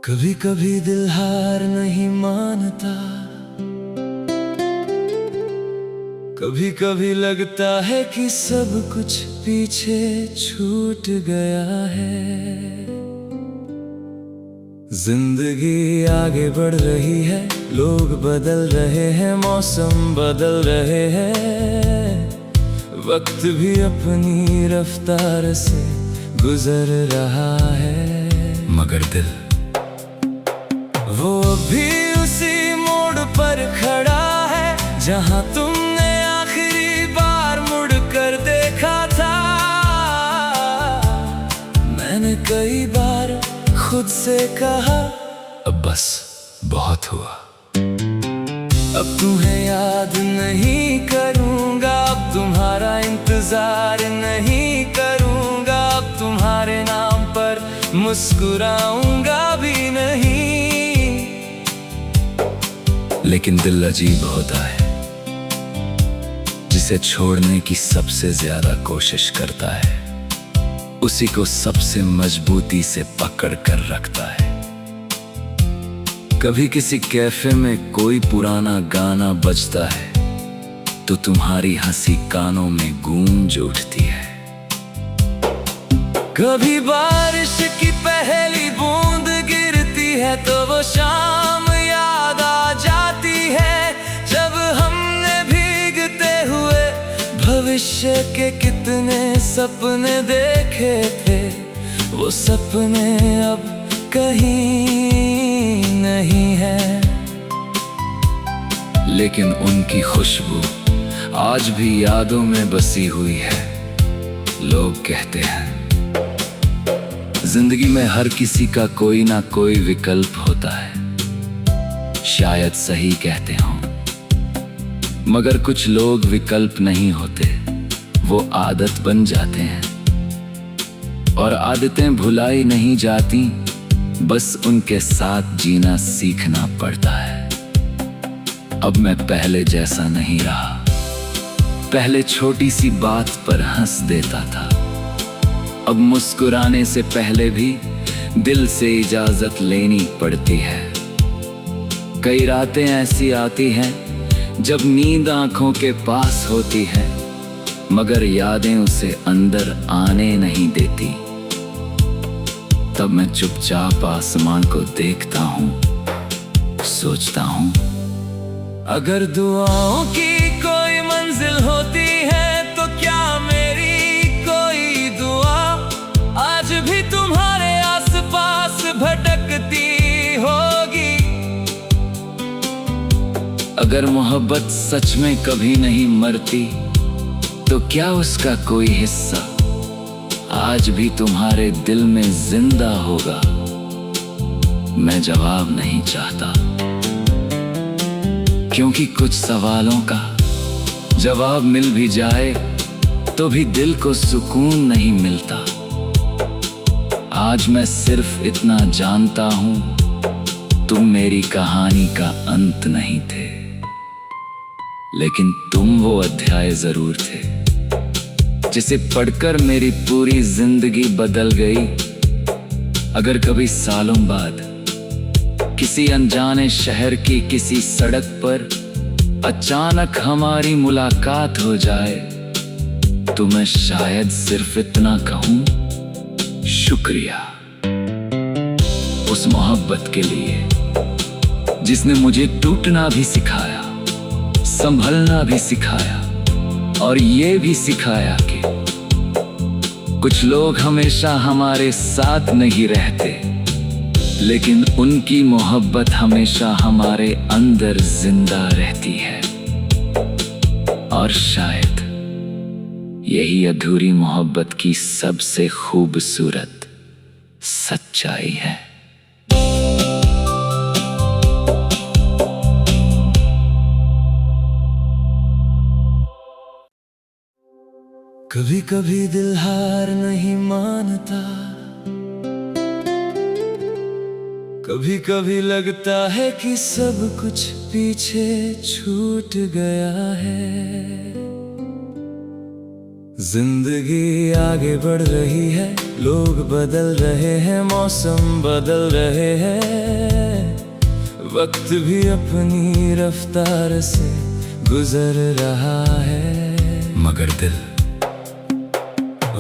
कभी कभी दिल हार नहीं मानता, कभी कभी लगता है कि सब कुछ पीछे छूट गया है। जिंदगी आगे बढ़ रही है, लोग बदल रहे हैं, मौसम बदल रहे हैं, वक्त भी अपनी रफ्तार से गुजर रहा है। मगर दिल वो भी उसी मोड़ पर खड़ा है जहां तुमने आखिरी बार मुड़ कर देखा था। मैंने कई बार खुद से कहा अब बस बहुत हुआ, अब तुम्हें याद नहीं करूंगा, अब तुम्हारा इंतजार नहीं करूंगा, अब तुम्हारे नाम पर मुस्कुराऊंगा भी नहीं। लेकिन दिल अजीब होता है, जिसे छोड़ने की सबसे ज्यादा कोशिश करता है, उसी को सबसे मजबूती से पकड़ कर रखता है। कभी किसी कैफे में कोई पुराना गाना बजता है तो तुम्हारी हंसी कानों में गूंज उठती है। कभी बारिश की पहली बूंद गिरती है तो वो शाम याद आ जाती है, जब हमने भीगते हुए भविष्य के कितने सपने देखे थे। वो सपने अब कहीं नहीं है, लेकिन उनकी खुशबू आज भी यादों में बसी हुई है। लोग कहते हैं जिंदगी में हर किसी का कोई ना कोई विकल्प होता है, शायद सही कहते हों, मगर कुछ लोग विकल्प नहीं होते, वो आदत बन जाते हैं। और आदतें भुलाई नहीं जाती, बस उनके साथ जीना सीखना पड़ता है। अब मैं पहले जैसा नहीं रहा, पहले छोटी सी बात पर हंस देता था, अब मुस्कुराने से पहले भी दिल से इजाजत लेनी पड़ती है। कई रातें ऐसी आती हैं जब नींद आंखों के पास होती है, मगर यादें उसे अंदर आने नहीं देती। तब मैं चुपचाप आसमान को देखता हूँ, सोचता हूँ अगर दुआओं की कोई मंजिल होती है तो क्या मेरी कोई दुआ आज भी तुम्हारे आसपास भटकती होगी। अगर मोहब्बत सच में कभी नहीं मरती तो क्या उसका कोई हिस्सा आज भी तुम्हारे दिल में जिंदा होगा। मैं जवाब नहीं चाहता, क्योंकि कुछ सवालों का जवाब मिल भी जाए तो भी दिल को सुकून नहीं मिलता। आज मैं सिर्फ इतना जानता हूं, तुम मेरी कहानी का अंत नहीं थे, लेकिन तुम वो अध्याय जरूर थे जिसे पढ़कर मेरी पूरी जिंदगी बदल गई। अगर कभी सालों बाद किसी अनजाने शहर की किसी सड़क पर अचानक हमारी मुलाकात हो जाए तो मैं शायद सिर्फ इतना कहूं, शुक्रिया उस मोहब्बत के लिए जिसने मुझे टूटना भी सिखाया, संभलना भी सिखाया, और ये भी सिखाया कि कुछ लोग हमेशा हमारे साथ नहीं रहते, लेकिन उनकी मोहब्बत हमेशा हमारे अंदर जिंदा रहती है। और शायद यही अधूरी मोहब्बत की सबसे खूबसूरत सच्चाई है। कभी कभी दिल हार नहीं मानता, कभी कभी लगता है कि सब कुछ पीछे छूट गया है। जिंदगी आगे बढ़ रही है, लोग बदल रहे हैं, मौसम बदल रहे हैं, वक्त भी अपनी रफ्तार से गुजर रहा है। मगर दिल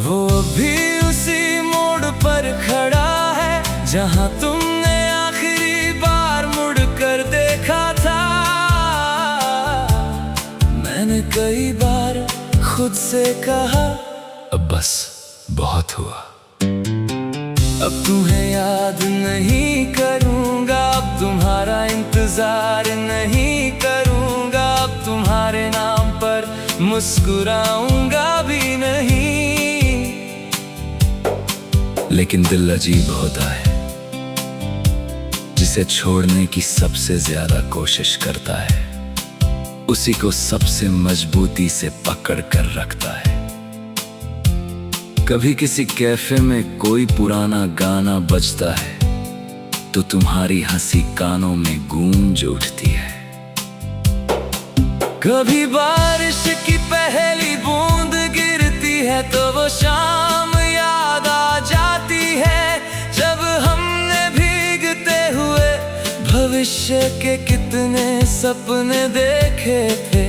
वो भी उसी मोड़ पर खड़ा है जहां तुमने आखिरी बार मुड़ कर देखा था। मैंने कई बार खुद से कहा अब बस बहुत हुआ। अब तुम्हें याद नहीं करूंगा, अब तुम्हारा इंतजार नहीं करूंगा, अब तुम्हारे नाम पर मुस्कुराऊंगा भी नहीं। लेकिन दिल अजीब होता है, जिसे छोड़ने की सबसे ज्यादा कोशिश करता है, उसी को सबसे मजबूती से पकड़ कर रखता है। कभी किसी कैफे में कोई पुराना गाना बजता है तो तुम्हारी हंसी कानों में गूंज उठती है। कभी बारिश की पहली बूंद गिरती है तो वो शाम याद आ जाती है, जब हमने भीगते हुए भविष्य के कितने सपने देखे थे।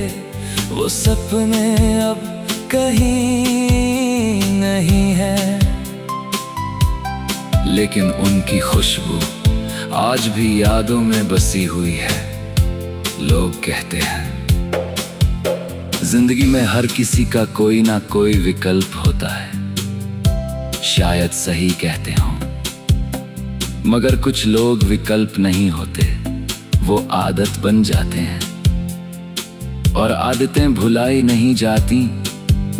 वो सपने अब कहीं नहीं है, लेकिन उनकी खुशबू आज भी यादों में बसी हुई है। लोग कहते हैं जिंदगी में हर किसी का कोई ना कोई विकल्प होता है। शायद सही कहते हों, मगर कुछ लोग विकल्प नहीं होते, वो आदत बन जाते हैं। और आदतें भुलाई नहीं जाती,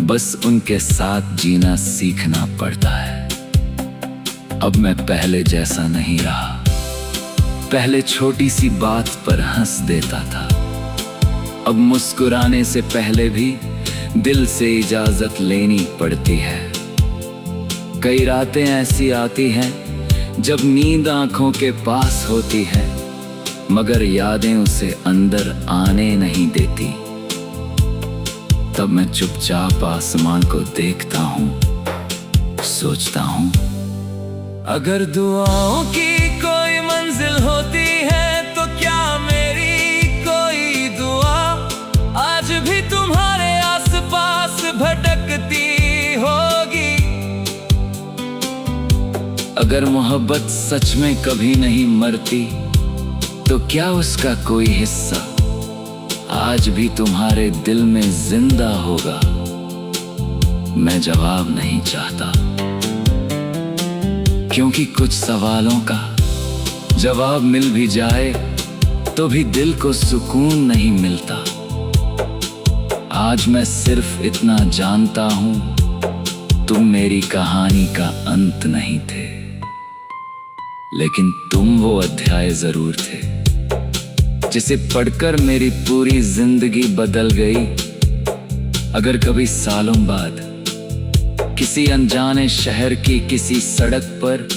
बस उनके साथ जीना सीखना पड़ता है। अब मैं पहले जैसा नहीं रहा। पहले छोटी सी बात पर हंस देता था, अब मुस्कुराने से पहले भी दिल से इजाजत लेनी पड़ती है। कई रातें ऐसी आती हैं जब नींद आंखों के पास होती है, मगर यादें उसे अंदर आने नहीं देती। तब मैं चुपचाप आसमान को देखता हूँ, सोचता हूँ अगर दुआओं की कोई मंजिल होती है तो क्या मेरी कोई दुआ आज भी तुम्हारे आसपास भटकती होगी। अगर मोहब्बत सच में कभी नहीं मरती तो क्या उसका कोई हिस्सा आज भी तुम्हारे दिल में जिंदा होगा। मैं जवाब नहीं चाहता, क्योंकि कुछ सवालों का जवाब मिल भी जाए तो भी दिल को सुकून नहीं मिलता। आज मैं सिर्फ इतना जानता हूं, तुम मेरी कहानी का अंत नहीं थे, लेकिन तुम वो अध्याय जरूर थे जिसे पढ़कर मेरी पूरी जिंदगी बदल गई। अगर कभी सालों बाद किसी अनजाने शहर की किसी सड़क पर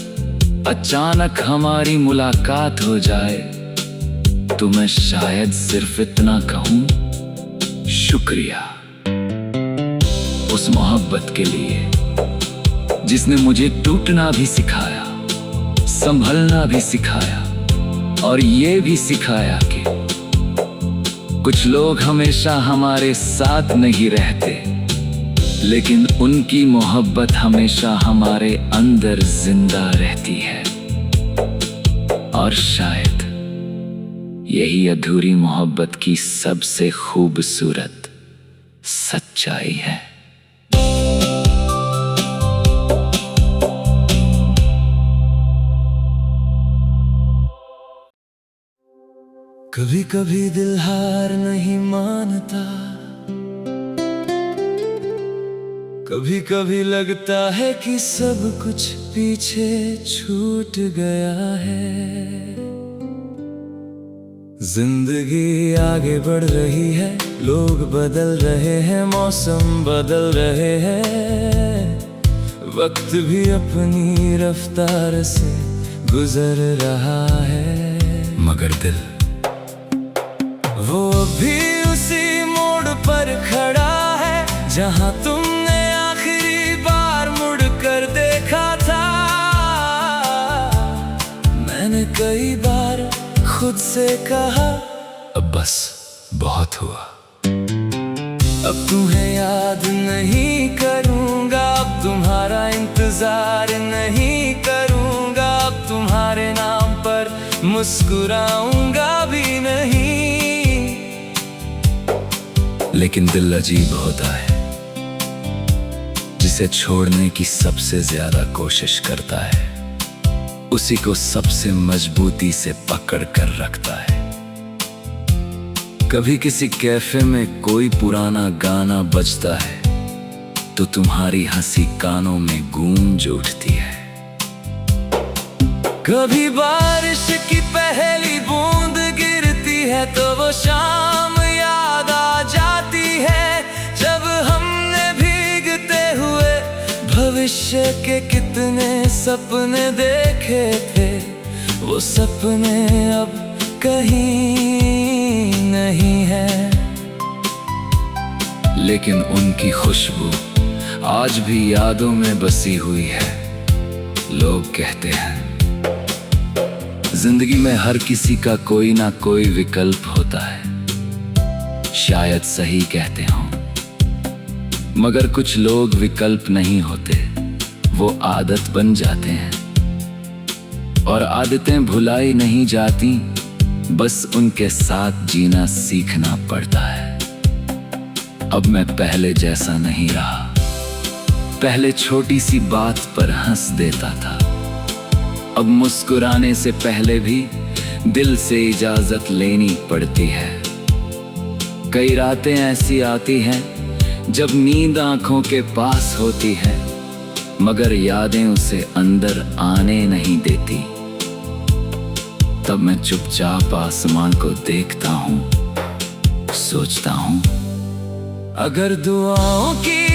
अचानक हमारी मुलाकात हो जाए तो मैं शायद सिर्फ इतना कहूं, शुक्रिया उस मोहब्बत के लिए जिसने मुझे टूटना भी सिखाया, संभलना भी सिखाया, और ये भी सिखाया कि कुछ लोग हमेशा हमारे साथ नहीं रहते, लेकिन उनकी मोहब्बत हमेशा हमारे अंदर जिंदा रहती है। और शायद यही अधूरी मोहब्बत की सबसे खूबसूरत सच्चाई है। कभी कभी दिल हार नहीं मानता, कभी कभी लगता है कि सब कुछ पीछे छूट गया है। जिंदगी आगे बढ़ रही है, लोग बदल रहे हैं, मौसम बदल रहे हैं, वक्त भी अपनी रफ्तार से गुजर रहा है। मगर दिल वो भी उसी मोड़ पर खड़ा है जहां तुमने आखिरी कई बार खुद से कहा, अब बस बहुत हुआ। अब तुम्हें याद नहीं करूंगा, अब तुम्हारा इंतजार नहीं करूंगा, अब तुम्हारे नाम पर मुस्कुराऊंगा भी नहीं। लेकिन दिल अजीब होता है, जिसे छोड़ने की सबसे ज्यादा कोशिश करता है, उसी को सबसे मजबूती से पकड़ कर रखता है। कभी किसी कैफे में कोई पुराना गाना बजता है तो तुम्हारी हंसी कानों में गूंज उठती है। कभी बारिश की पहली बूंद गिरती है तो वो शाम याद आ जाती है, जब हमने भीगते हुए भविष्य के कितने सपने देखे थे। वो सपने अब कहीं नहीं है, लेकिन उनकी खुशबू आज भी यादों में बसी हुई है। लोग कहते हैं जिंदगी में हर किसी का कोई ना कोई विकल्प होता है। शायद सही कहते हों, मगर कुछ लोग विकल्प नहीं होते, वो आदत बन जाते हैं। और आदतें भुलाई नहीं जाती, बस उनके साथ जीना सीखना पड़ता है। अब मैं पहले जैसा नहीं रहा। पहले छोटी सी बात पर हंस देता था, अब मुस्कुराने से पहले भी दिल से इजाजत लेनी पड़ती है। कई रातें ऐसी आती हैं जब नींद आंखों के पास होती है, मगर यादें उसे अंदर आने नहीं देती। तब मैं चुपचाप आसमान को देखता हूँ, सोचता हूँ, अगर दुआओं की